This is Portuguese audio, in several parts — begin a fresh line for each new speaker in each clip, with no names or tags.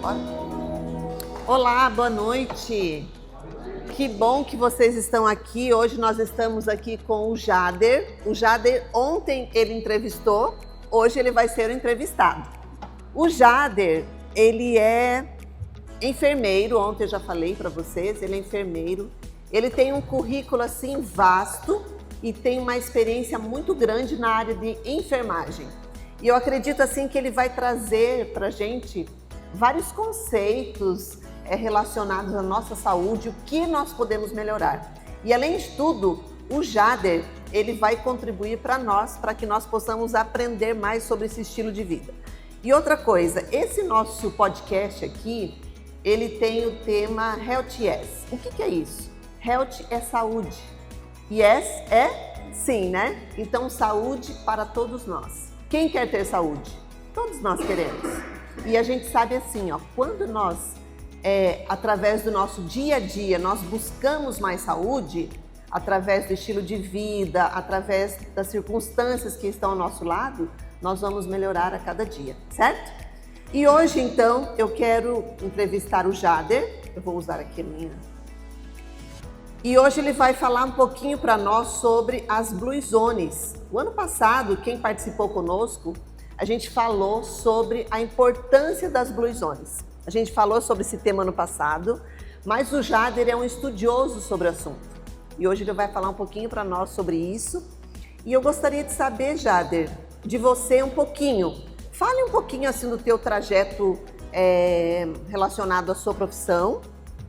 Bora. Olá, boa noite. Que bom que vocês estão aqui. Hoje nós estamos aqui com o Jader. O Jader ontem ele entrevistou, hoje ele vai ser o entrevistado. O Jader, ele é enfermeiro, ontem eu já falei para vocês, ele é enfermeiro. Ele tem um currículo assim vasto e tem uma experiência muito grande na área de enfermagem. E eu acredito assim que ele vai trazer para a gente vários conceitos relacionados à nossa saúde, o que nós podemos melhorar. E além de tudo, o Jader, ele vai contribuir para nós, para que nós possamos aprender mais sobre esse estilo de vida. E outra coisa, esse nosso podcast aqui, ele tem o tema Health Yes. O que é isso? Health é saúde. Yes é sim, né? Então, saúde para todos nós. Quem quer ter saúde? Todos nós queremos. E a gente sabe assim, ó, quando nós, através do nosso dia a dia, nós buscamos mais saúde, através do estilo de vida, através das circunstâncias que estão ao nosso lado, nós vamos melhorar a cada dia, certo? E hoje, então, eu quero entrevistar o Jader. Eu vou usar aqui a minha. E hoje ele vai falar um pouquinho para nós sobre as Blue Zones. O ano passado, quem participou conosco, a gente falou sobre a importância das Blue Zones. A gente falou sobre esse tema ano passado, mas o Jader é um estudioso sobre o assunto. E hoje ele vai falar um pouquinho para nós sobre isso. E eu gostaria de saber, Jader, de você um pouquinho. Fale um pouquinho assim do teu trajeto relacionado à sua profissão,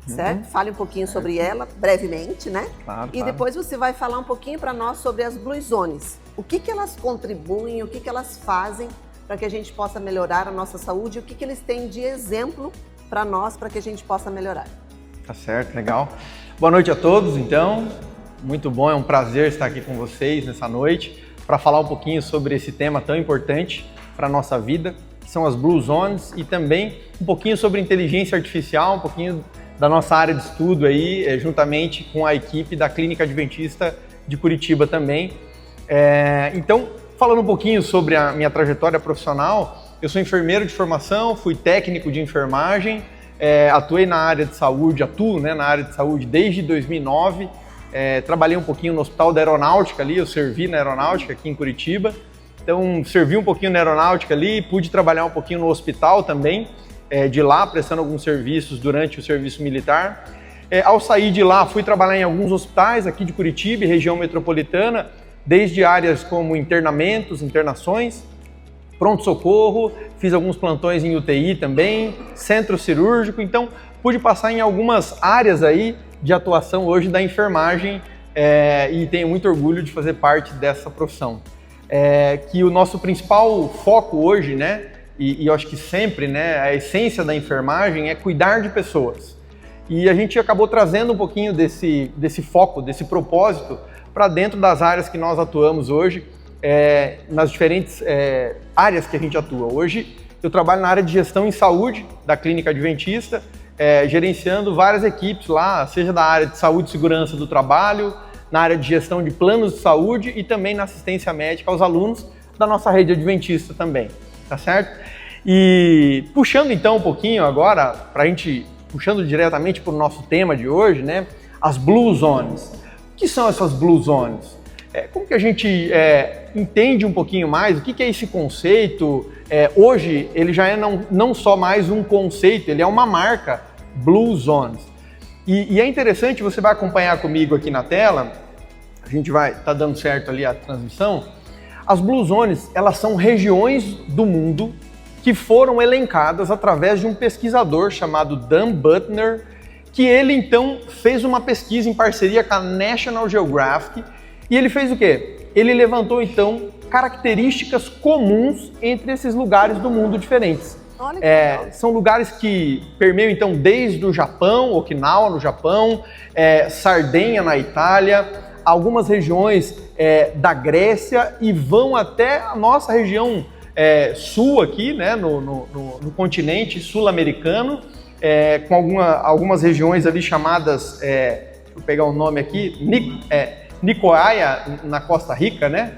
certo? Fale um pouquinho sobre ela, brevemente, né?
Claro,
e depois você vai falar um pouquinho para nós sobre as Blue Zones. O que elas contribuem, o que elas fazem para que a gente possa melhorar a nossa saúde e o que eles têm de exemplo para nós, para que a gente possa melhorar.
Tá certo, legal. Boa noite a todos, então. Muito bom, é um prazer estar aqui com vocês nessa noite para falar um pouquinho sobre esse tema tão importante para a nossa vida, que são as Blue Zones, e também um pouquinho sobre inteligência artificial, um pouquinho da nossa área de estudo aí, juntamente com a equipe da Clínica Adventista de Curitiba também. Então, falando um pouquinho sobre a minha trajetória profissional, eu sou enfermeiro de formação, fui técnico de enfermagem, atuo na área de saúde desde 2009, trabalhei um pouquinho no Hospital da Aeronáutica ali, eu servi na Aeronáutica aqui em Curitiba, então servi um pouquinho na Aeronáutica ali, pude trabalhar um pouquinho no hospital também, de lá, prestando alguns serviços durante o serviço militar. Ao sair de lá, fui trabalhar em alguns hospitais aqui de Curitiba, região metropolitana, desde áreas como internamentos, internações, pronto-socorro, fiz alguns plantões em UTI também, centro cirúrgico, então pude passar em algumas áreas aí de atuação hoje da enfermagem e tenho muito orgulho de fazer parte dessa profissão. Que o nosso principal foco hoje, né, e eu acho que sempre, né, a essência da enfermagem é cuidar de pessoas. E a gente acabou trazendo um pouquinho desse foco, desse propósito, para dentro das áreas que nós atuamos hoje, nas diferentes áreas que a gente atua. Hoje eu trabalho na área de gestão em saúde da Clínica Adventista, gerenciando várias equipes lá, seja da área de saúde e segurança do trabalho, na área de gestão de planos de saúde e também na assistência médica aos alunos da nossa rede adventista também, tá certo? E puxando então um pouquinho agora, puxando diretamente para o nosso tema de hoje, né, as Blue Zones. O que são essas Blue Zones? Como que a gente entende um pouquinho mais o que é esse conceito? Hoje ele já é não só mais um conceito, ele é uma marca, Blue Zones. E é interessante, você vai acompanhar comigo aqui na tela, a gente tá dando certo ali a transmissão. As Blue Zones, elas são regiões do mundo que foram elencadas através de um pesquisador chamado Dan Buettner, que ele então fez uma pesquisa em parceria com a National Geographic, e ele fez o quê? Ele levantou então características comuns entre esses lugares do mundo diferentes.
Olha que legal.
São lugares que permeiam então desde o Japão, Okinawa no Japão, Sardenha na Itália, algumas regiões da Grécia e vão até a nossa região sul aqui, né, no continente sul-americano, com algumas regiões ali chamadas, deixa eu pegar o nome aqui, Nicoya, na Costa Rica, né?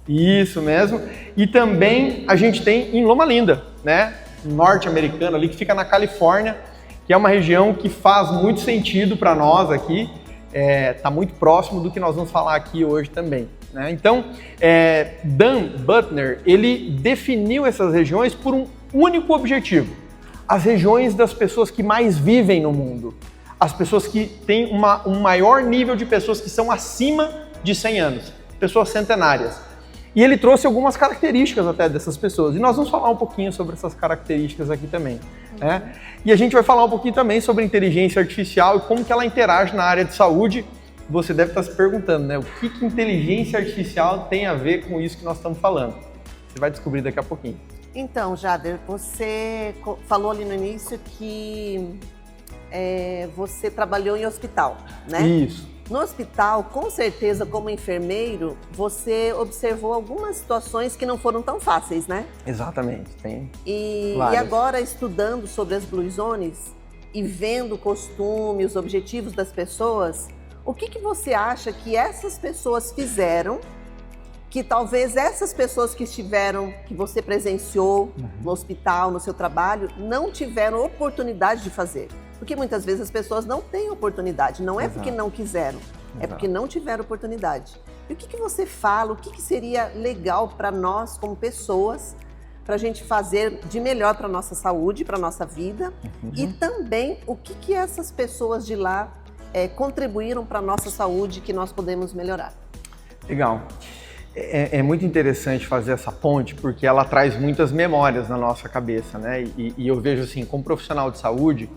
Isso mesmo. E também a gente tem em Loma Linda, né? norte-americano ali, que fica na Califórnia, que é uma região que faz muito sentido para nós aqui, está muito próximo do que nós vamos falar aqui hoje também, né? Então, Dan Buettner, ele definiu essas regiões por um único objetivo: as regiões das pessoas que mais vivem no mundo, as pessoas que têm um maior nível de pessoas que são acima de 100 anos, pessoas centenárias. E ele trouxe algumas características até dessas pessoas, e nós vamos falar um pouquinho sobre essas características aqui também, né? E a gente vai falar um pouquinho também sobre inteligência artificial e como que ela interage na área de saúde. Você deve estar se perguntando, né? O que inteligência artificial tem a ver com isso que nós estamos falando? Você vai descobrir daqui a pouquinho.
Então, Jader, você falou ali no início que você trabalhou em hospital, né?
Isso.
No hospital, com certeza, como enfermeiro, você observou algumas situações que não foram tão fáceis, né?
Exatamente, tem.
E agora, estudando sobre as Blue Zones e vendo o costume, os objetivos das pessoas, o que você acha que essas pessoas fizeram que talvez essas pessoas que você presenciou no hospital, no seu trabalho, não tiveram oportunidade de fazer? Porque muitas vezes as pessoas não têm oportunidade, não é porque não quiseram, é porque não tiveram oportunidade. E o que você fala, o que seria legal para nós como pessoas, para a gente fazer de melhor para a nossa saúde, para a nossa vida, e também o que essas pessoas de lá contribuíram para a nossa saúde que nós podemos melhorar?
Legal. É muito interessante fazer essa ponte, porque ela traz muitas memórias na nossa cabeça, né? E eu vejo assim, como profissional de saúde,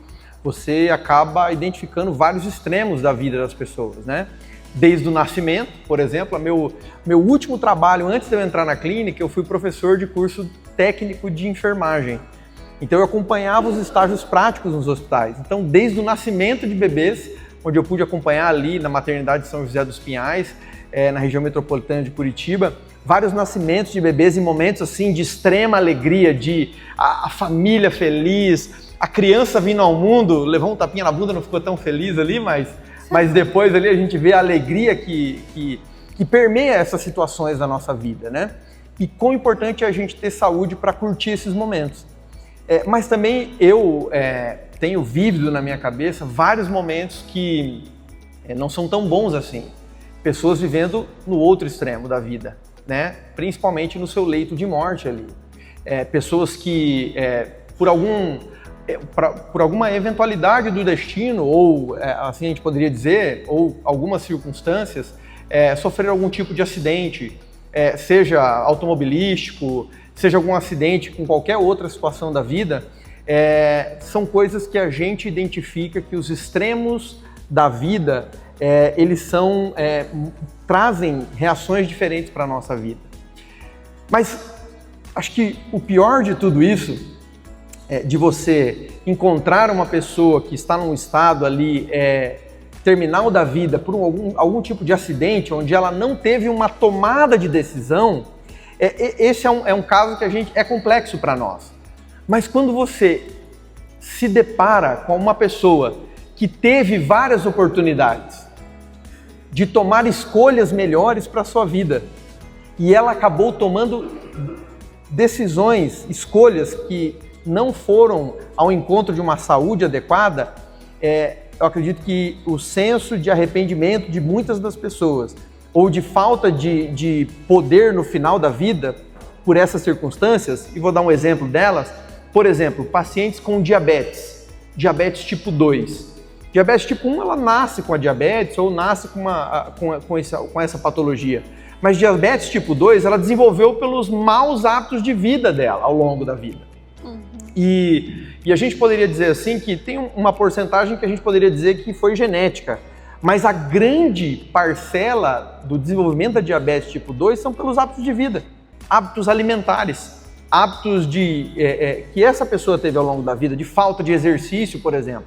você acaba identificando vários extremos da vida das pessoas, né? Desde o nascimento, por exemplo, meu último trabalho antes de eu entrar na clínica, eu fui professor de curso técnico de enfermagem. Então eu acompanhava os estágios práticos nos hospitais. Então, desde o nascimento de bebês, onde eu pude acompanhar ali na maternidade de São José dos Pinhais, na região metropolitana de Curitiba, vários nascimentos de bebês em momentos assim de extrema alegria, de a família feliz, a criança vindo ao mundo, levou um tapinha na bunda, não ficou tão feliz ali, mas depois ali a gente vê a alegria que permeia essas situações da nossa vida, né? E quão importante é a gente ter saúde para curtir esses momentos. Mas também eu tenho vívido na minha cabeça vários momentos que não são tão bons assim. Pessoas vivendo no outro extremo da vida, né? Principalmente no seu leito de morte ali. Pessoas que, por alguma eventualidade do destino, ou assim a gente poderia dizer, ou algumas circunstâncias, sofreram algum tipo de acidente, seja automobilístico, seja algum acidente com qualquer outra situação da vida, são coisas que a gente identifica que os extremos da vida eles trazem reações diferentes para a nossa vida. Mas acho que o pior de tudo isso de você encontrar uma pessoa que está num estado ali terminal da vida por algum tipo de acidente, onde ela não teve uma tomada de decisão, esse é um caso que é complexo para nós. Mas quando você se depara com uma pessoa que teve várias oportunidades de tomar escolhas melhores para a sua vida, e ela acabou tomando decisões, escolhas que não foram ao encontro de uma saúde adequada, eu acredito que o senso de arrependimento de muitas das pessoas, ou de falta de poder no final da vida, por essas circunstâncias, e vou dar um exemplo delas, por exemplo, pacientes com diabetes tipo 2. Diabetes tipo 1, ela nasce com a diabetes ou nasce com essa patologia. Mas diabetes tipo 2, ela desenvolveu pelos maus hábitos de vida dela ao longo da vida. E a gente poderia dizer assim que tem uma porcentagem que a gente poderia dizer que foi genética. Mas a grande parcela do desenvolvimento da diabetes tipo 2 são pelos hábitos de vida, hábitos alimentares, hábitos que essa pessoa teve ao longo da vida, de falta de exercício, por exemplo.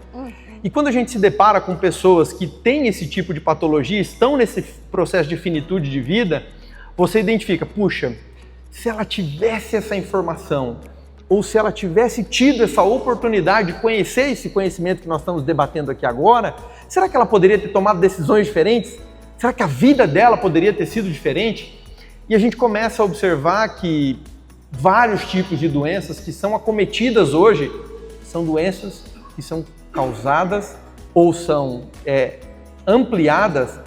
E quando a gente se depara com pessoas que têm esse tipo de patologia, estão nesse processo de finitude de vida, você identifica, puxa, se ela tivesse essa informação, ou se ela tivesse tido essa oportunidade de conhecer esse conhecimento que nós estamos debatendo aqui agora, será que ela poderia ter tomado decisões diferentes? Será que a vida dela poderia ter sido diferente? E a gente começa a observar que vários tipos de doenças que são acometidas hoje, são doenças que são causadas ou são ampliadas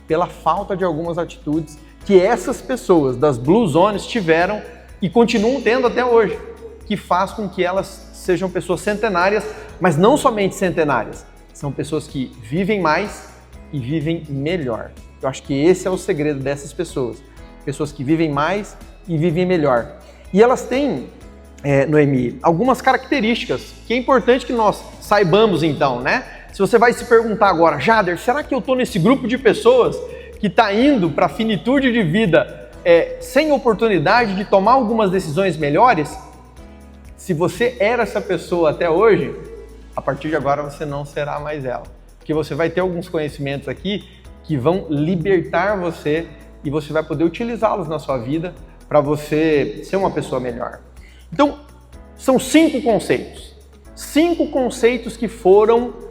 pela falta de algumas atitudes que essas pessoas das Blue Zones tiveram e continuam tendo até hoje, que faz com que elas sejam pessoas centenárias, mas não somente centenárias, são pessoas que vivem mais e vivem melhor. Eu acho que esse é o segredo dessas pessoas, pessoas que vivem mais e vivem melhor. E elas têm, Noemi, algumas características que é importante que nós saibamos então, né? Se você vai se perguntar agora, Jader, será que eu estou nesse grupo de pessoas que está indo para a finitude de vida sem oportunidade de tomar algumas decisões melhores? Se você era essa pessoa até hoje, a partir de agora você não será mais ela. Porque você vai ter alguns conhecimentos aqui que vão libertar você e você vai poder utilizá-los na sua vida para você ser uma pessoa melhor. Então, são 5 conceitos. 5 conceitos que foram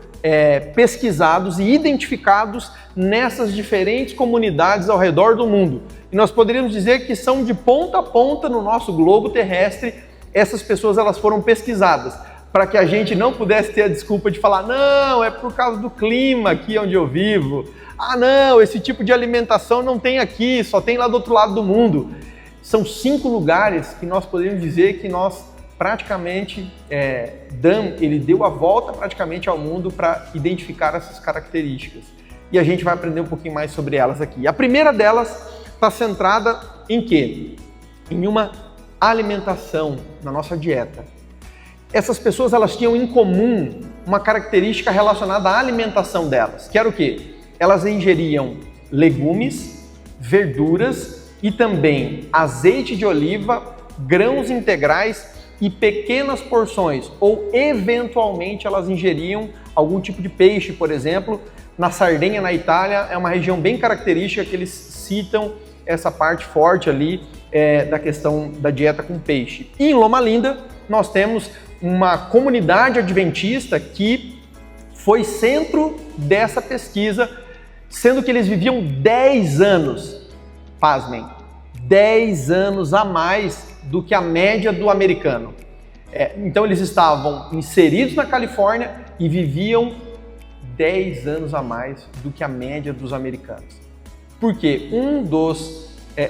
pesquisados e identificados nessas diferentes comunidades ao redor do mundo. E nós poderíamos dizer que são de ponta a ponta no nosso globo terrestre. Essas pessoas elas foram pesquisadas para que a gente não pudesse ter a desculpa de falar não, é por causa do clima aqui onde eu vivo. Ah não, esse tipo de alimentação não tem aqui, só tem lá do outro lado do mundo. São 5 lugares que nós poderíamos dizer que nós praticamente, Dan, ele deu a volta praticamente ao mundo para identificar essas características. E a gente vai aprender um pouquinho mais sobre elas aqui. A primeira delas está centrada em quê? Em uma alimentação, na nossa dieta. Essas pessoas elas tinham em comum uma característica relacionada à alimentação delas, que era o quê? Elas ingeriam legumes, verduras e também azeite de oliva, grãos integrais e pequenas porções, ou eventualmente elas ingeriam algum tipo de peixe, por exemplo. Na Sardenha, na Itália, é uma região bem característica que eles citam essa parte forte ali da questão da dieta com peixe. E em Loma Linda, nós temos uma comunidade adventista que foi centro dessa pesquisa, sendo que eles viviam 10 anos, pasmem, 10 anos a mais do que a média do americano. Então eles estavam inseridos na Califórnia e viviam 10 anos a mais do que a média dos americanos. Porque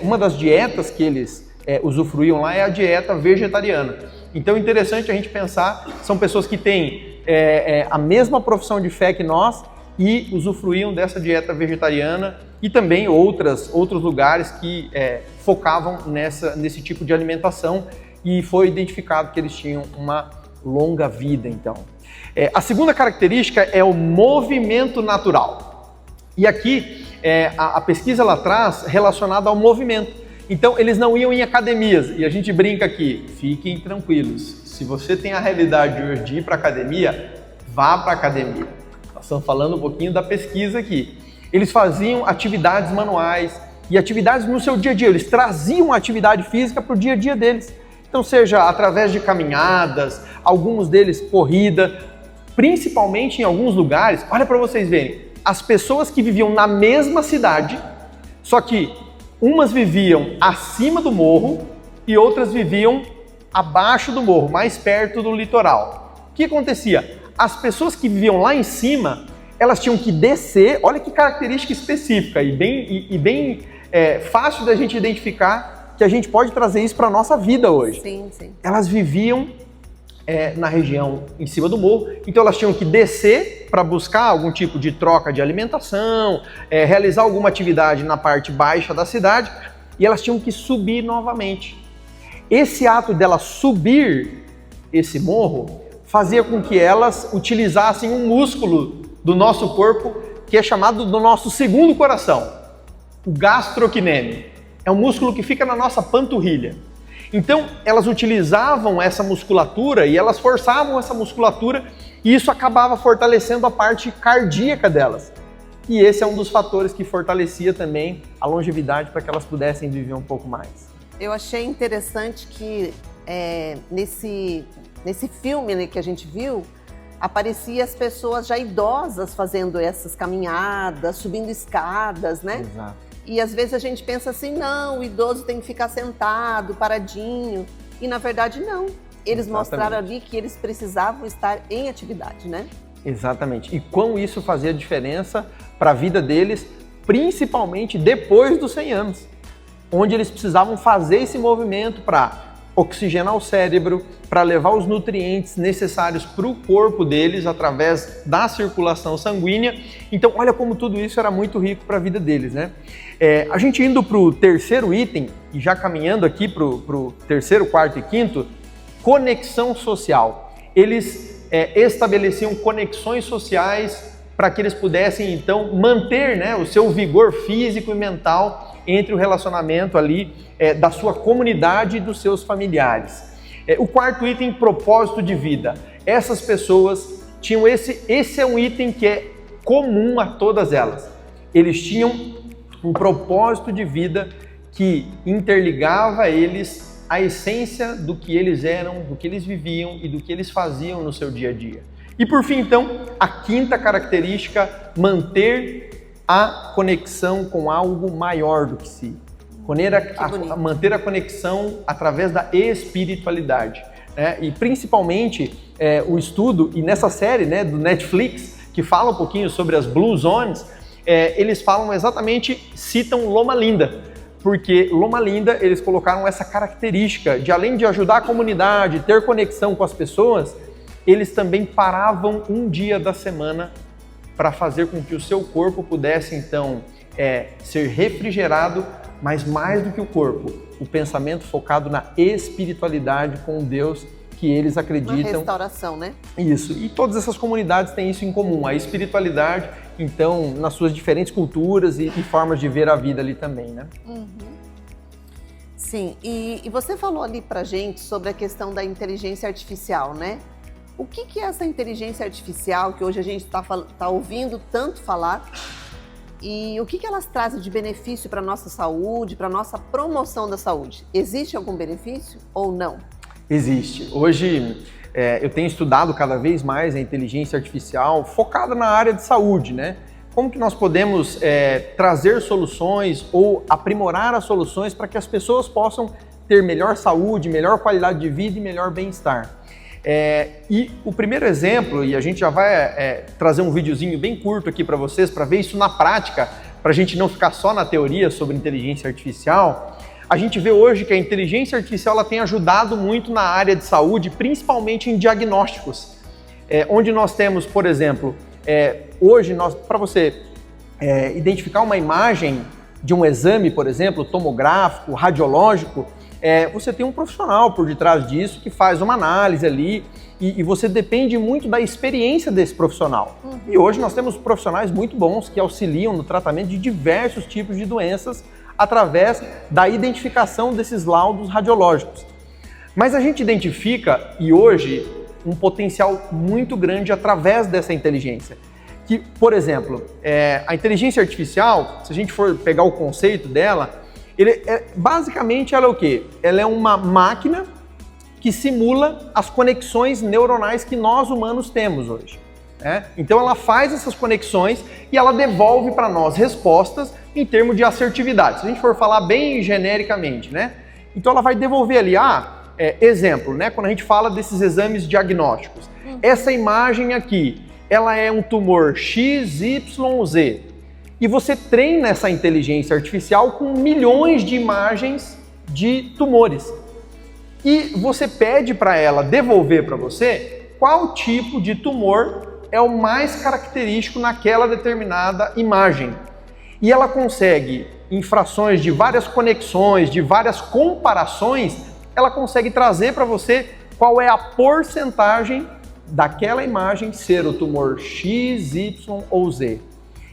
uma das dietas que eles usufruíam lá é a dieta vegetariana. Então é interessante a gente pensar, são pessoas que têm a mesma profissão de fé que nós e usufruíam dessa dieta vegetariana e também outros lugares que focavam nesse tipo de alimentação e foi identificado que eles tinham uma longa vida, então. A segunda característica é o movimento natural. E aqui a pesquisa ela traz relacionada ao movimento. Então eles não iam em academias e a gente brinca aqui, fiquem tranquilos. Se você tem a realidade hoje de ir para academia, vá para academia. Nós estamos falando um pouquinho da pesquisa aqui. Eles faziam atividades manuais e atividades no seu dia a dia. Eles traziam a atividade física para o dia a dia deles. Então, seja através de caminhadas, alguns deles corrida, principalmente em alguns lugares. Olha para vocês verem, as pessoas que viviam na mesma cidade, só que umas viviam acima do morro e outras viviam abaixo do morro, mais perto do litoral. O que acontecia? As pessoas que viviam lá em cima, elas tinham que descer, olha que característica específica e bem fácil da gente identificar que a gente pode trazer isso para a nossa vida hoje.
Sim, sim.
Elas viviam na região em cima do morro, então elas tinham que descer para buscar algum tipo de troca de alimentação, realizar alguma atividade na parte baixa da cidade e elas tinham que subir novamente. Esse ato delas subir esse morro fazia com que elas utilizassem um músculo do nosso corpo que é chamado do nosso segundo coração, o gastrocnêmio. É um músculo que fica na nossa panturrilha. Então, elas utilizavam essa musculatura e elas forçavam essa musculatura e isso acabava fortalecendo a parte cardíaca delas. E esse é um dos fatores que fortalecia também a longevidade para que elas pudessem viver um pouco mais.
Eu achei interessante que nesse filme, né, que a gente viu, aparecia as pessoas já idosas fazendo essas caminhadas, subindo escadas, né?
Exato.
E às vezes a gente pensa assim, não, o idoso tem que ficar sentado, paradinho. E na verdade não. Eles
Exatamente.
mostraram ali que eles precisavam estar em atividade, né?
Exatamente. E quão isso fazia diferença para a vida deles, principalmente depois dos 100 anos, onde eles precisavam fazer esse movimento para oxigenar o cérebro, para levar os nutrientes necessários para o corpo deles através da circulação sanguínea. Então, olha como tudo isso era muito rico para a vida deles, né? A gente indo para o terceiro item, e já caminhando aqui para o terceiro, quarto e quinto, conexão social. Eles estabeleciam conexões sociais para que eles pudessem, então, manter, né, o seu vigor físico e mental entre o relacionamento ali da sua comunidade e dos seus familiares. O quarto item, propósito de vida. Essas pessoas tinham esse é um item que é comum a todas elas. Eles tinham um propósito de vida que interligava eles à essência do que eles eram, do que eles viviam e do que eles faziam no seu dia a dia. E por fim, então, a quinta característica, manter a conexão com algo maior do que si. Manter a conexão através da espiritualidade. Né? E principalmente o estudo, e nessa série, né, do Netflix, que fala um pouquinho sobre as Blue Zones, eles falam exatamente, citam Loma Linda, porque Loma Linda eles colocaram essa característica de, além de ajudar a comunidade, ter conexão com as pessoas, eles também paravam um dia da semana para fazer com que o seu corpo pudesse, então, ser refrigerado, mas mais do que o corpo, o pensamento focado na espiritualidade com Deus que eles acreditam.
Uma restauração, né?
Isso. E todas essas comunidades têm isso em comum, a espiritualidade, então, nas suas diferentes culturas e formas de ver a vida ali também, né?
Uhum. Sim, e você falou ali pra gente sobre a questão da inteligência artificial, né? O que é essa inteligência artificial que hoje a gente está ouvindo tanto falar e o que elas trazem de benefício para a nossa saúde, para a nossa promoção da saúde? Existe algum benefício ou não?
Existe. Hoje eu tenho estudado cada vez mais a inteligência artificial focada na área de saúde, né? Como que nós podemos trazer soluções ou aprimorar as soluções para que as pessoas possam ter melhor saúde, melhor qualidade de vida e melhor bem-estar. E o primeiro exemplo, e a gente já vai trazer um videozinho bem curto aqui para vocês, para ver isso na prática, para a gente não ficar só na teoria sobre inteligência artificial. A gente vê hoje que a inteligência artificial ela tem ajudado muito na área de saúde, principalmente em diagnósticos, onde nós temos, por exemplo, hoje, para você identificar uma imagem de um exame, por exemplo, tomográfico, radiológico, você tem um profissional por detrás disso que faz uma análise ali e você depende muito da experiência desse profissional. Uhum. E hoje nós temos profissionais muito bons que auxiliam no tratamento de diversos tipos de doenças através da identificação desses laudos radiológicos. Mas a gente identifica, e hoje, um potencial muito grande através dessa inteligência. Que, por exemplo, a inteligência artificial, se a gente for pegar o conceito dela, basicamente ela é o quê? Ela é uma máquina que simula as conexões neuronais que nós humanos temos hoje. Então ela faz essas conexões e ela devolve para nós respostas em termos de assertividade. Se a gente for falar bem genericamente, né? Então ela vai devolver ali, exemplo, né? Quando a gente fala desses exames diagnósticos. Essa imagem aqui, ela é um tumor XYZ. E você treina essa inteligência artificial com milhões de imagens de tumores. E você pede para ela devolver para você qual tipo de tumor é o mais característico naquela determinada imagem. E ela consegue, em frações de várias conexões, de várias comparações, ela consegue trazer para você qual é a porcentagem daquela imagem ser o tumor X, Y ou Z.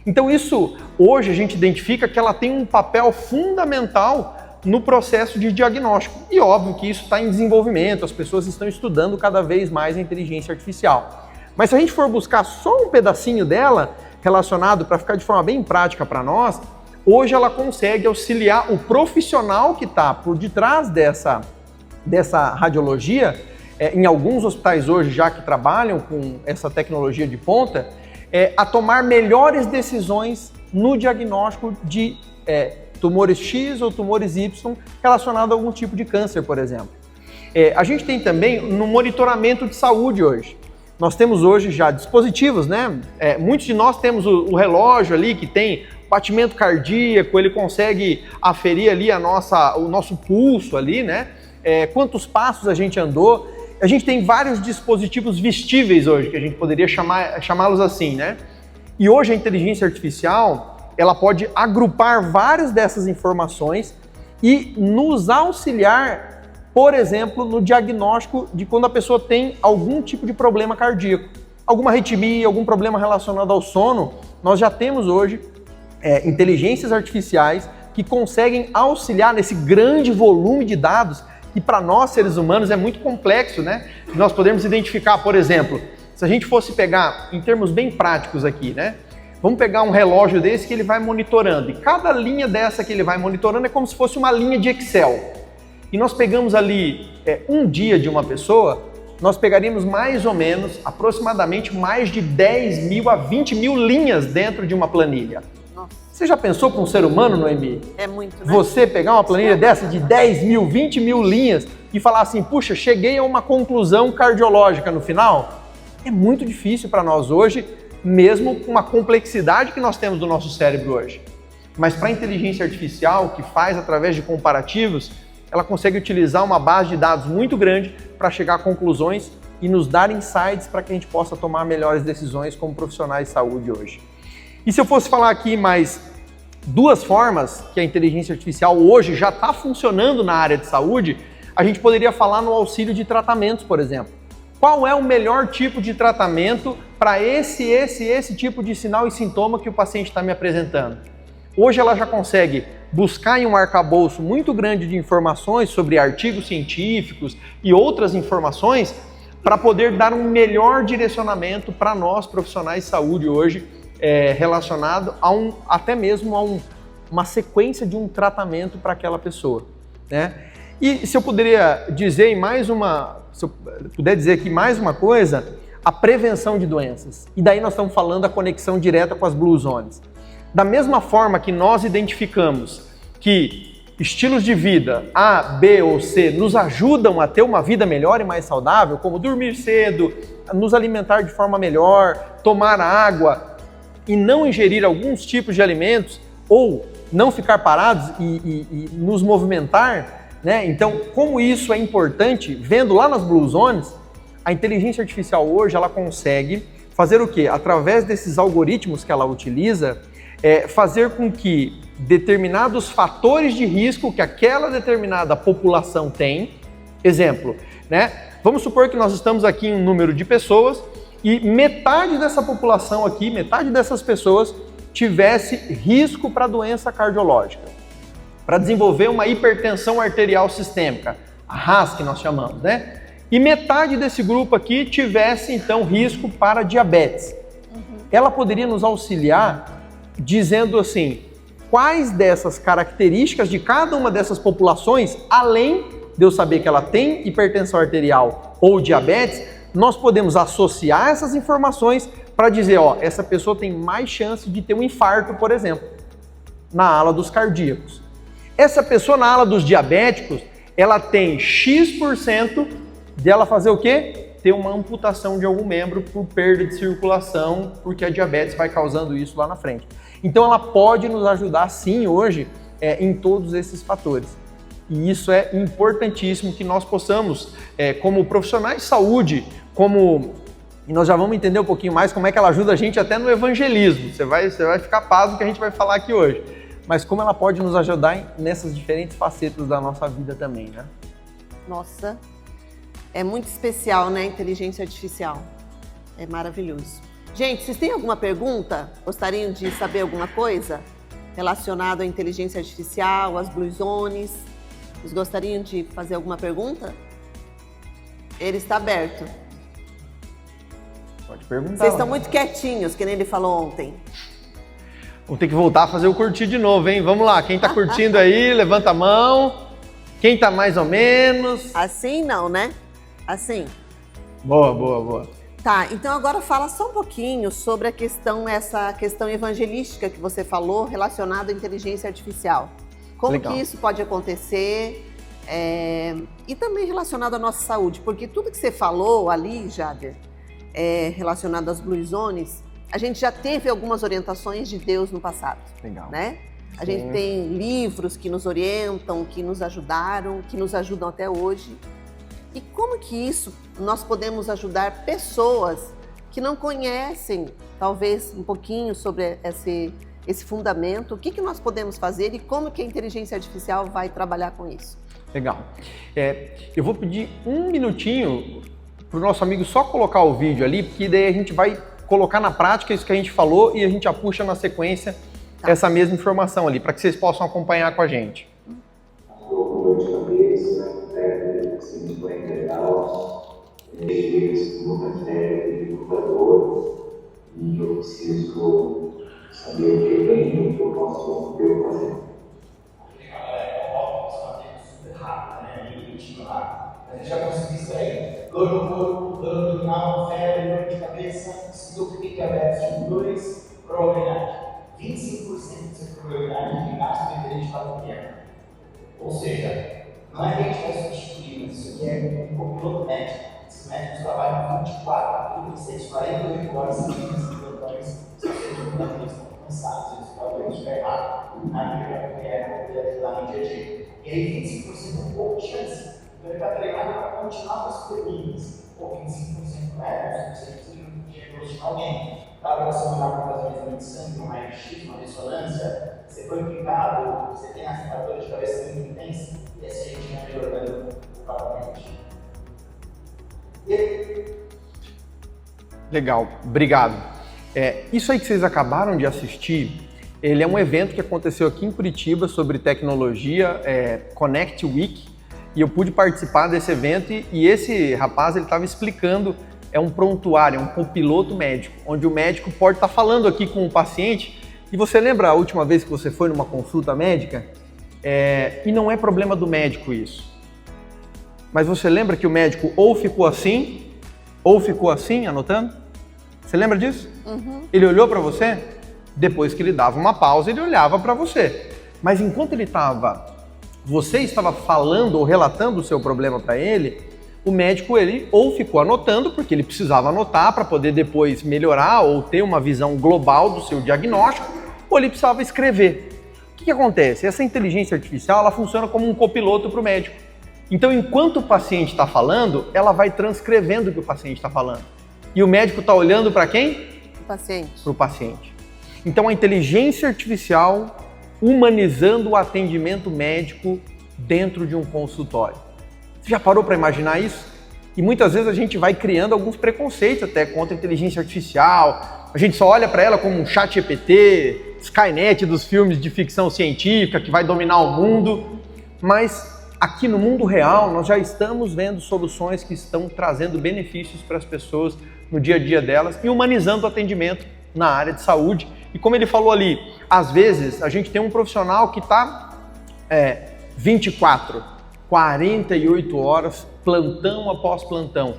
Então isso, hoje a gente identifica que ela tem um papel fundamental no processo de diagnóstico. E óbvio que isso está em desenvolvimento, as pessoas estão estudando cada vez mais a inteligência artificial. Mas se a gente for buscar só um pedacinho dela, relacionado para ficar de forma bem prática para nós, hoje ela consegue auxiliar o profissional que está por detrás dessa radiologia, em alguns hospitais hoje já que trabalham com essa tecnologia de ponta, a tomar melhores decisões no diagnóstico de tumores X ou tumores Y relacionados a algum tipo de câncer, por exemplo. A gente tem também no monitoramento de saúde hoje. Nós temos hoje já dispositivos, né? Muitos de nós temos o relógio ali que tem batimento cardíaco, ele consegue aferir ali o nosso pulso ali, né? Quantos passos a gente andou. A gente tem vários dispositivos vestíveis hoje, que a gente poderia chamá-los assim, né? E hoje a inteligência artificial, ela pode agrupar várias dessas informações e nos auxiliar, por exemplo, no diagnóstico de quando a pessoa tem algum tipo de problema cardíaco, alguma arritmia, algum problema relacionado ao sono. Nós já temos hoje inteligências artificiais que conseguem auxiliar nesse grande volume de dados que para nós, seres humanos, é muito complexo, né? Nós podemos identificar, por exemplo, se a gente fosse pegar, em termos bem práticos aqui, né? Vamos pegar um relógio desse que ele vai monitorando, e cada linha dessa que ele vai monitorando é como se fosse uma linha de Excel. E nós pegamos ali um dia de uma pessoa, nós pegaríamos mais ou menos, aproximadamente, mais de 10 mil a 20 mil linhas dentro de uma planilha. Nossa. Você já pensou para um ser humano, Noemi?
É muito, né?
Você pegar uma planilha dessa de 10 mil, 20 mil linhas e falar assim, puxa, cheguei a uma conclusão cardiológica no final? É muito difícil para nós hoje, mesmo com a complexidade que nós temos do nosso cérebro hoje. Mas para a inteligência artificial, que faz através de comparativos, ela consegue utilizar uma base de dados muito grande para chegar a conclusões e nos dar insights para que a gente possa tomar melhores decisões como profissionais de saúde hoje. E se eu fosse falar aqui mais duas formas que a inteligência artificial hoje já está funcionando na área de saúde, a gente poderia falar no auxílio de tratamentos, por exemplo. Qual é o melhor tipo de tratamento para esse tipo de sinal e sintoma que o paciente está me apresentando? Hoje ela já consegue buscar em um arcabouço muito grande de informações sobre artigos científicos e outras informações para poder dar um melhor direcionamento para nós profissionais de saúde hoje, relacionado a até mesmo a uma sequência de um tratamento para aquela pessoa, né? E se eu puder dizer aqui mais uma coisa, a prevenção de doenças. E daí nós estamos falando da conexão direta com as Blue Zones. Da mesma forma que nós identificamos que estilos de vida A, B ou C nos ajudam a ter uma vida melhor e mais saudável, como dormir cedo, nos alimentar de forma melhor, tomar água e não ingerir alguns tipos de alimentos ou não ficar parados e nos movimentar, né? Então, como isso é importante, vendo lá nas Blue Zones, a inteligência artificial hoje ela consegue fazer o quê? Através desses algoritmos que ela utiliza, fazer com que determinados fatores de risco que aquela determinada população tem, exemplo, né? Vamos supor que nós estamos aqui em um número de pessoas e metade dessa população aqui, metade dessas pessoas tivesse risco para doença cardiológica, para desenvolver uma hipertensão arterial sistêmica, a RAS que nós chamamos, né? E metade desse grupo aqui tivesse então risco para diabetes. Ela poderia nos auxiliar dizendo assim, quais dessas características de cada uma dessas populações, além de eu saber que ela tem hipertensão arterial ou diabetes, nós podemos associar essas informações para dizer, ó, essa pessoa tem mais chance de ter um infarto, por exemplo, na ala dos cardíacos. Essa pessoa na ala dos diabéticos, ela tem X% dela fazer o quê? Ter uma amputação de algum membro por perda de circulação, porque a diabetes vai causando isso lá na frente. Então ela pode nos ajudar sim hoje em todos esses fatores. E isso é importantíssimo que nós possamos, como profissionais de saúde, e nós já vamos entender um pouquinho mais como é que ela ajuda a gente até no evangelismo. Você vai ficar pasmo que a gente vai falar aqui hoje. Mas como ela pode nos ajudar nessas diferentes facetas da nossa vida também, né?
Nossa, é muito especial, né, a inteligência artificial. É maravilhoso. Gente, vocês têm alguma pergunta? Gostariam de saber alguma coisa relacionada à inteligência artificial, às Blue Zones? Vocês gostariam de fazer alguma pergunta? Ele está aberto.
Pode perguntar.
Vocês estão muito quietinhos, que nem ele falou ontem.
Vamos ter que voltar a fazer o curtir de novo, hein? Vamos lá, quem está curtindo aí, levanta a mão. Quem está mais ou menos?
Assim não, né? Assim.
Boa, boa, boa.
Tá, então agora fala só um pouquinho sobre essa questão evangelística que você falou relacionada à inteligência artificial. Como
Legal.
Que isso pode acontecer? E também relacionado à nossa saúde, porque tudo que você falou ali, Jader, relacionado às Blue Zones, a gente já teve algumas orientações de Deus no passado.
Legal.
Né? A gente tem livros que nos orientam, que nos ajudaram, que nos ajudam até hoje. E como que isso nós podemos ajudar pessoas que não conhecem, talvez, um pouquinho sobre esse fundamento? O que nós podemos fazer e como que a inteligência artificial vai trabalhar com isso?
Legal. Eu vou pedir um minutinho para o nosso amigo só colocar o vídeo ali, porque daí a gente vai colocar na prática isso que a gente falou e a gente já puxa na sequência essa mesma informação ali, para que vocês possam acompanhar com a gente.
Dor de cabeça, febre, acima de 40 graus, muita febre, muita dor, e eu preciso saber o que eu tenho, o que eu posso fazer. A gente já conseguiu isso aí. Dor no corpo, dor abdominal, febre, dor de cabeça, estudo que diabetes 2, probabilidade. 25% de probabilidade de gasto de interesse para o governo. Ou seja, não é que a gente vai substituir, mas isso aqui é um copiloto médico. Esses médicos trabalham 24, 36, 48 horas seguidas, se vocês estão cansados, eles podem estiver errado, na vida que é poder ajudar no dia a dia. E aí 25% é um pouco de chance. Então ele está treinado para continuar com as perguntas. Ou 25% não é, você precisa diagnosticar alguém. Dá para você mandar para fazer um exame de sangue, um raio-x, uma ressonância, você foi implicado, você tem essa dor de cabeça muito intensa, e assim a gente vai melhorando o tratamento.
Legal, obrigado. Isso aí que vocês acabaram de assistir, ele é um evento que aconteceu aqui em Curitiba sobre tecnologia, Connect Week, e eu pude participar desse evento e esse rapaz ele estava explicando, é um prontuário, é um copiloto médico, onde o médico pode estar falando aqui com o paciente. E você lembra a última vez que você foi numa consulta médica? E não é problema do médico isso. Mas você lembra que o médico ou ficou assim anotando? Você lembra disso?
Uhum.
Ele olhou para você, depois que ele dava uma pausa, ele olhava para você. Mas enquanto você estava falando ou relatando o seu problema para ele, o médico ele ou ficou anotando, porque ele precisava anotar para poder depois melhorar ou ter uma visão global do seu diagnóstico, ou ele precisava escrever. O que acontece? Essa inteligência artificial ela funciona como um copiloto para o médico. Então, enquanto o paciente está falando, ela vai transcrevendo o que o paciente está falando. E o médico está olhando para quem?
O paciente.
Para o paciente. Então, a inteligência artificial humanizando o atendimento médico dentro de um consultório. Você já parou para imaginar isso? E muitas vezes a gente vai criando alguns preconceitos até contra a inteligência artificial. A gente só olha para ela como um chat GPT, Skynet dos filmes de ficção científica que vai dominar o mundo. Mas aqui no mundo real nós já estamos vendo soluções que estão trazendo benefícios para as pessoas no dia a dia delas e humanizando o atendimento na área de saúde. E como ele falou ali, às vezes a gente tem um profissional que está 24, 48 horas, plantão após plantão.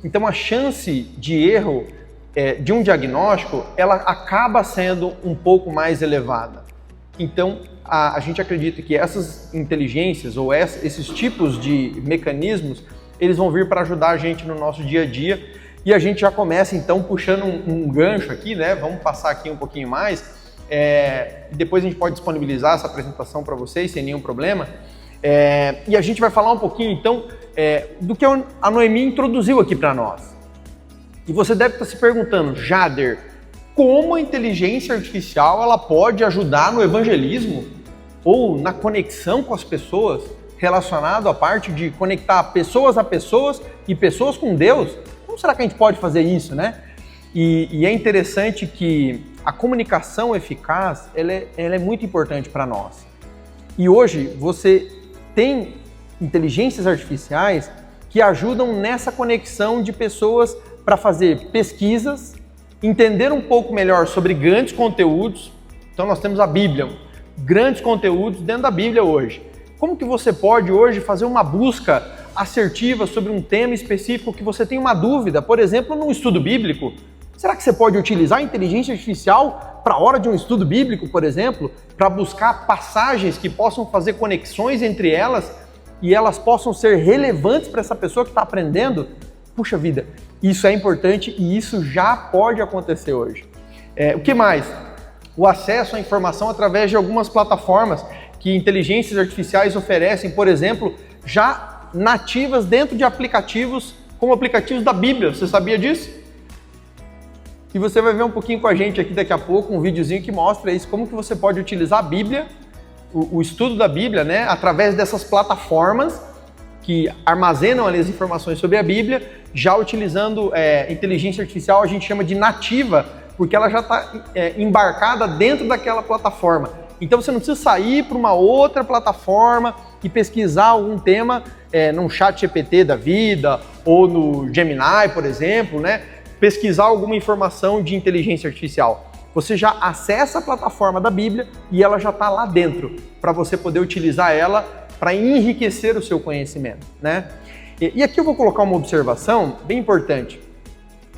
Então a chance de erro de um diagnóstico, ela acaba sendo um pouco mais elevada. Então a gente acredita que essas inteligências ou esses tipos de mecanismos, eles vão vir para ajudar a gente no nosso dia a dia. E a gente já começa então puxando um gancho aqui, né? Vamos passar aqui um pouquinho mais. Depois a gente pode disponibilizar essa apresentação para vocês sem nenhum problema. E a gente vai falar um pouquinho então do que a Noemi introduziu aqui para nós. E você deve estar se perguntando, Jader, como a inteligência artificial ela pode ajudar no evangelismo ou na conexão com as pessoas, relacionado à parte de conectar pessoas a pessoas e pessoas com Deus? Como será que a gente pode fazer isso, né? E é interessante que a comunicação eficaz, ela é muito importante para nós. E hoje você tem inteligências artificiais que ajudam nessa conexão de pessoas para fazer pesquisas, entender um pouco melhor sobre grandes conteúdos. Então nós temos a Bíblia, grandes conteúdos dentro da Bíblia hoje. Como que você pode hoje fazer uma busca assertiva sobre um tema específico que você tem uma dúvida, por exemplo, num estudo bíblico? Será que você pode utilizar a inteligência artificial para a hora de um estudo bíblico, por exemplo, para buscar passagens que possam fazer conexões entre elas e elas possam ser relevantes para essa pessoa que está aprendendo, puxa vida, isso é importante e isso já pode acontecer hoje. O que mais? O acesso à informação através de algumas plataformas que inteligências artificiais oferecem, por exemplo, já nativas dentro de aplicativos, como aplicativos da Bíblia. Você sabia disso? E você vai ver um pouquinho com a gente aqui daqui a pouco, um videozinho que mostra isso, como que você pode utilizar a Bíblia, o estudo da Bíblia, né, através dessas plataformas que armazenam ali as informações sobre a Bíblia, já utilizando inteligência artificial, a gente chama de nativa, porque ela já está embarcada dentro daquela plataforma. Então você não precisa sair para uma outra plataforma e pesquisar algum tema num chat GPT da vida ou no Gemini, por exemplo, né? Pesquisar alguma informação de inteligência artificial. Você já acessa a plataforma da Bíblia e ela já está lá dentro para você poder utilizar ela para enriquecer o seu conhecimento, né? E aqui eu vou colocar uma observação bem importante.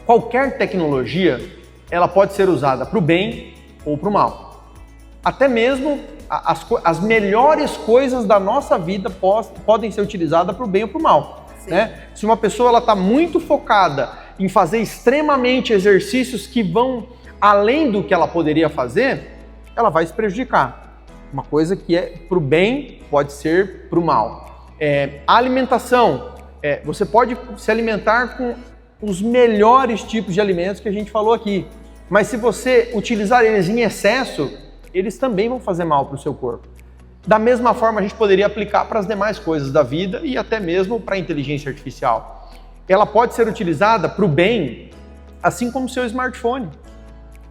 Qualquer tecnologia, ela pode ser usada para o bem ou para o mal. Até mesmo as melhores coisas da nossa vida podem ser utilizadas para o bem ou para o mal, né? Se uma pessoa está muito focada em fazer extremamente exercícios que vão além do que ela poderia fazer, ela vai se prejudicar. Uma coisa que é para o bem pode ser para o mal. A alimentação, você pode se alimentar com os melhores tipos de alimentos que a gente falou aqui, mas se você utilizar eles em excesso, eles também vão fazer mal para o seu corpo. Da mesma forma, a gente poderia aplicar para as demais coisas da vida e até mesmo para a inteligência artificial. Ela pode ser utilizada para o bem, assim como o seu smartphone,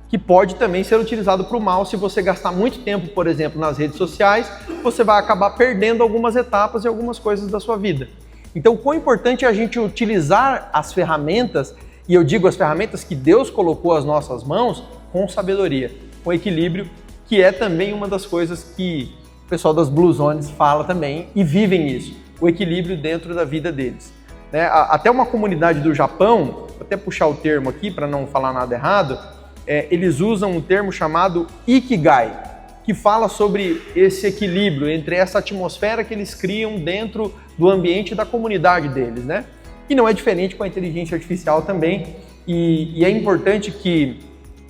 que pode também ser utilizado para o mal. Se você gastar muito tempo, por exemplo, nas redes sociais, você vai acabar perdendo algumas etapas e algumas coisas da sua vida. Então, o quão importante é a gente utilizar as ferramentas, e eu digo as ferramentas que Deus colocou às nossas mãos, com sabedoria, com equilíbrio, que é também uma das coisas que o pessoal das Blue Zones fala também e vivem isso, o equilíbrio dentro da vida deles. Né? Até uma comunidade do Japão, vou até puxar o termo aqui para não falar nada errado, eles usam um termo chamado Ikigai, que fala sobre esse equilíbrio entre essa atmosfera que eles criam dentro do ambiente da comunidade deles, né? E não é diferente com a inteligência artificial também, e é importante que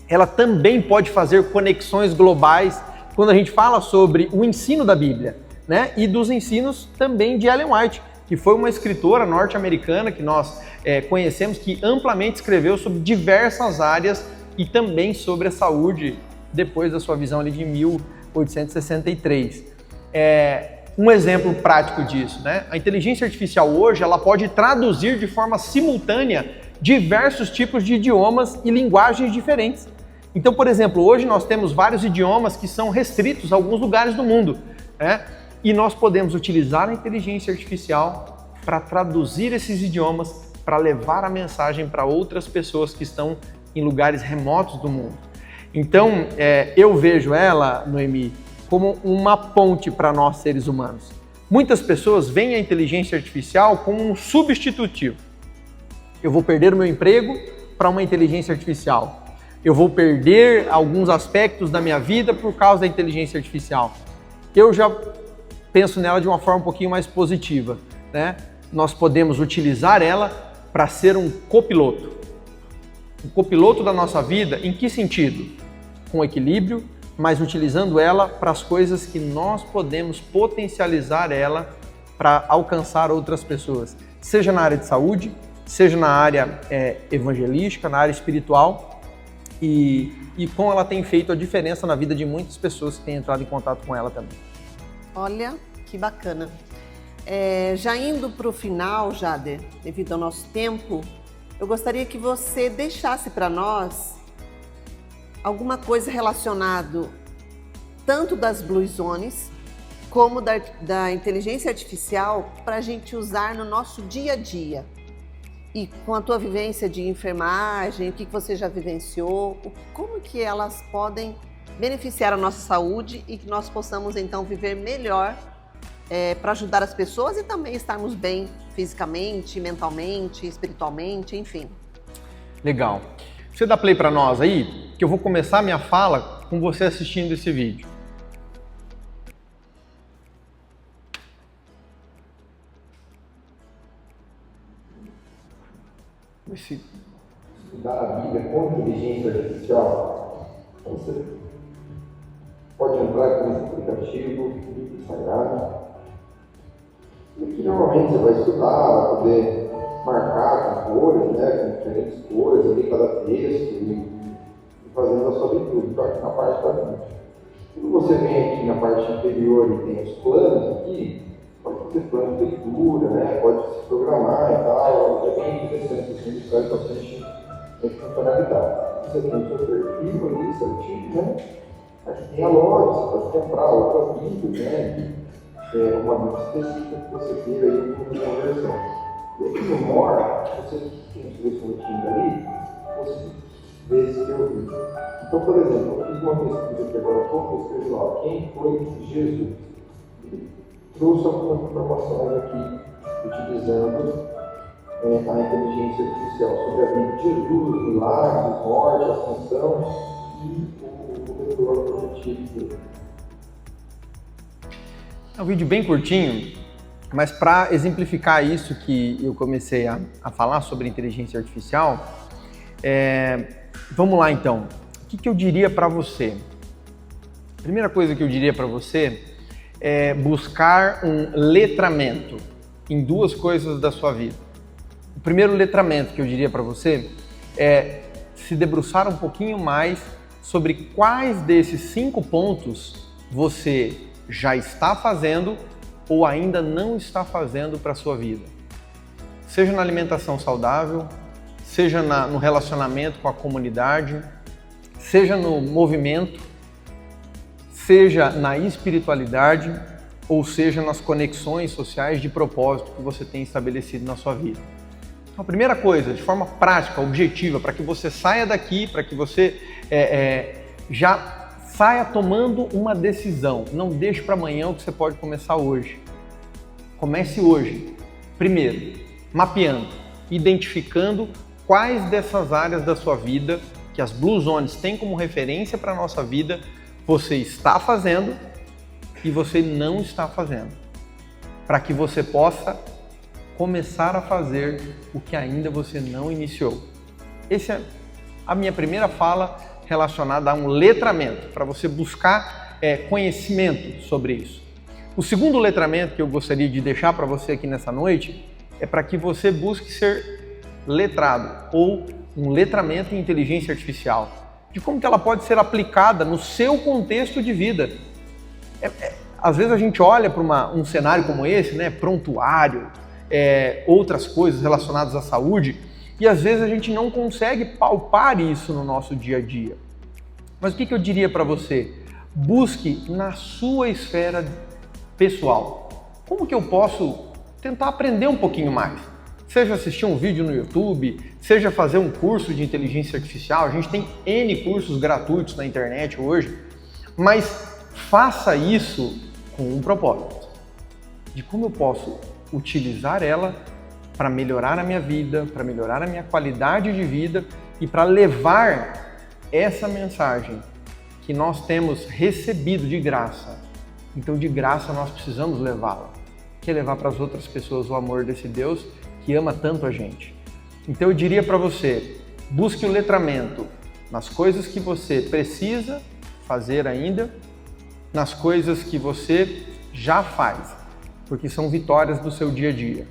ela também pode fazer conexões globais quando a gente fala sobre o ensino da Bíblia, né? E dos ensinos também de Ellen White, que foi uma escritora norte-americana que nós conhecemos, que amplamente escreveu sobre diversas áreas e também sobre a saúde depois da sua visão ali de 1863. Um exemplo prático disso, né? A inteligência artificial hoje ela pode traduzir de forma simultânea diversos tipos de idiomas e linguagens diferentes. Então, por exemplo, hoje nós temos vários idiomas que são restritos a alguns lugares do mundo, né? E nós podemos utilizar a inteligência artificial para traduzir esses idiomas, para levar a mensagem para outras pessoas que estão em lugares remotos do mundo. Então, eu vejo ela, Noemi, como uma ponte para nós seres humanos. Muitas pessoas veem a inteligência artificial como um substitutivo. Eu vou perder o meu emprego para uma inteligência artificial. Eu vou perder alguns aspectos da minha vida por causa da inteligência artificial. Eu já penso nela de uma forma um pouquinho mais positiva, né? Nós podemos utilizar ela para ser um copiloto. Um copiloto da nossa vida, em que sentido? Com equilíbrio, mas utilizando ela para as coisas que nós podemos potencializar ela para alcançar outras pessoas, seja na área de saúde, seja na área evangelística, na área espiritual, e como ela tem feito a diferença na vida de muitas pessoas que têm entrado em contato com ela também.
Olha, que bacana. Já indo para o final, Jader, devido ao nosso tempo, eu gostaria que você deixasse para nós alguma coisa relacionada tanto das Blue Zones como da inteligência artificial para a gente usar no nosso dia a dia. E com a tua vivência de enfermagem, o que você já vivenciou, como que elas podem beneficiar a nossa saúde e que nós possamos então viver melhor para ajudar as pessoas e também estarmos bem fisicamente, mentalmente, espiritualmente, enfim.
Legal. Você dá play para nós aí, que eu vou começar minha fala com você assistindo esse vídeo.
Estudar a Bíblia com inteligência artificial, você pode entrar com esse aplicativo, Bíblia Sagrada, e que normalmente você vai estudar, vai poder marcar com cores, né, com diferentes cores ali, cada texto, e fazendo a sua leitura. Então, aqui na parte da Bíblia. Quando você vem aqui na parte inferior e tem os planos aqui, pode fazer plano de leitura, né, pode se programar e tal, é bem interessante, assim, ele traz bastante funcionalidade. Você tem o seu perfil ali certinho, né? Aqui tem a loja, você pode comprar outras Bíblias, né? Uma Bíblia específica que você queira aí com conversão. E aqui no More, você tem os 3 pontinhos ali, você vê esse teu vídeo. Então, por exemplo, eu fiz uma pesquisa aqui agora, como eu escrevi lá, quem foi Jesus? E trouxe algumas informações aqui, utilizando a inteligência artificial sobre a vida de Jesus, milagres, morte, ascensão e o retorno prometido dele.
É um vídeo bem curtinho, mas para exemplificar isso que eu comecei a falar sobre inteligência artificial, vamos lá então. O que eu diria para você? A primeira coisa que eu diria para você é buscar um letramento em 2 coisas da sua vida. O primeiro letramento que eu diria para você é se debruçar um pouquinho mais sobre quais desses 5 pontos você já está fazendo ou ainda não está fazendo para a sua vida. Seja na alimentação saudável, seja no relacionamento com a comunidade, seja no movimento, seja na espiritualidade ou seja nas conexões sociais de propósito que você tem estabelecido na sua vida. Então, a primeira coisa, de forma prática, objetiva, para que você saia daqui, para que você já saia tomando uma decisão. Não deixe para amanhã o que você pode começar hoje. Comece hoje. Primeiro, mapeando, identificando quais dessas áreas da sua vida, que as Blue Zones têm como referência para a nossa vida, você está fazendo e você não está fazendo. Para que você possa começar a fazer o que ainda você não iniciou. Essa é a minha primeira fala relacionada a um letramento, para você buscar conhecimento sobre isso. O segundo letramento que eu gostaria de deixar para você aqui nessa noite é para que você busque ser letrado ou um letramento em inteligência artificial, de como que ela pode ser aplicada no seu contexto de vida. Às vezes a gente olha para um cenário como esse, né, prontuário, outras coisas relacionadas à saúde, e às vezes a gente não consegue palpar isso no nosso dia a dia. Mas o que eu diria para você? Busque na sua esfera pessoal. Como que eu posso tentar aprender um pouquinho mais? Seja assistir um vídeo no YouTube, seja fazer um curso de inteligência artificial. A gente tem N cursos gratuitos na internet hoje, mas faça isso com um propósito, de como eu posso utilizar ela para melhorar a minha vida, para melhorar a minha qualidade de vida e para levar essa mensagem que nós temos recebido de graça. Então, de graça, nós precisamos levá-la, que é levar para as outras pessoas o amor desse Deus que ama tanto a gente. Então, eu diria para você, busque o letramento nas coisas que você precisa fazer ainda, nas coisas que você já faz, porque são vitórias do seu dia a dia.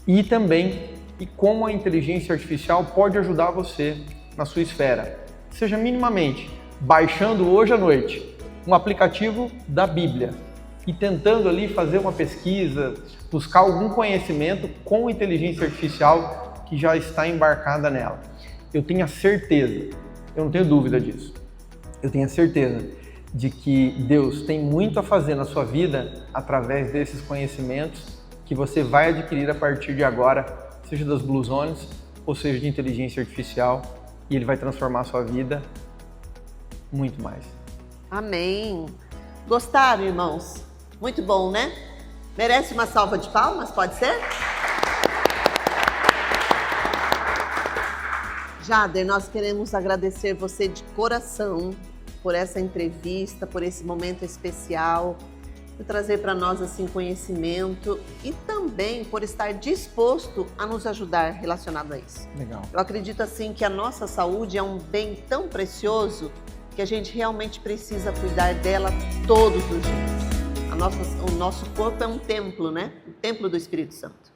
E também, como a inteligência artificial pode ajudar você na sua esfera. Seja minimamente baixando hoje à noite um aplicativo da Bíblia e tentando ali fazer uma pesquisa, buscar algum conhecimento com inteligência artificial que já está embarcada nela. Eu tenho a certeza, eu não tenho dúvida disso, eu tenho a certeza de que Deus tem muito a fazer na sua vida através desses conhecimentos que você vai adquirir a partir de agora, seja das Blue Zones ou seja de inteligência artificial, e Ele vai transformar a sua vida muito mais.
Amém. Gostaram, irmãos? Muito bom, né? Merece uma salva de palmas, pode ser? Jader, nós queremos agradecer você de coração por essa entrevista, por esse momento especial. por trazer para nós assim conhecimento e também por estar disposto a nos ajudar relacionado a isso.
Legal.
Eu acredito assim que a nossa saúde é um bem tão precioso que a gente realmente precisa cuidar dela todos os dias. O nosso corpo é um templo, né? O templo do Espírito Santo.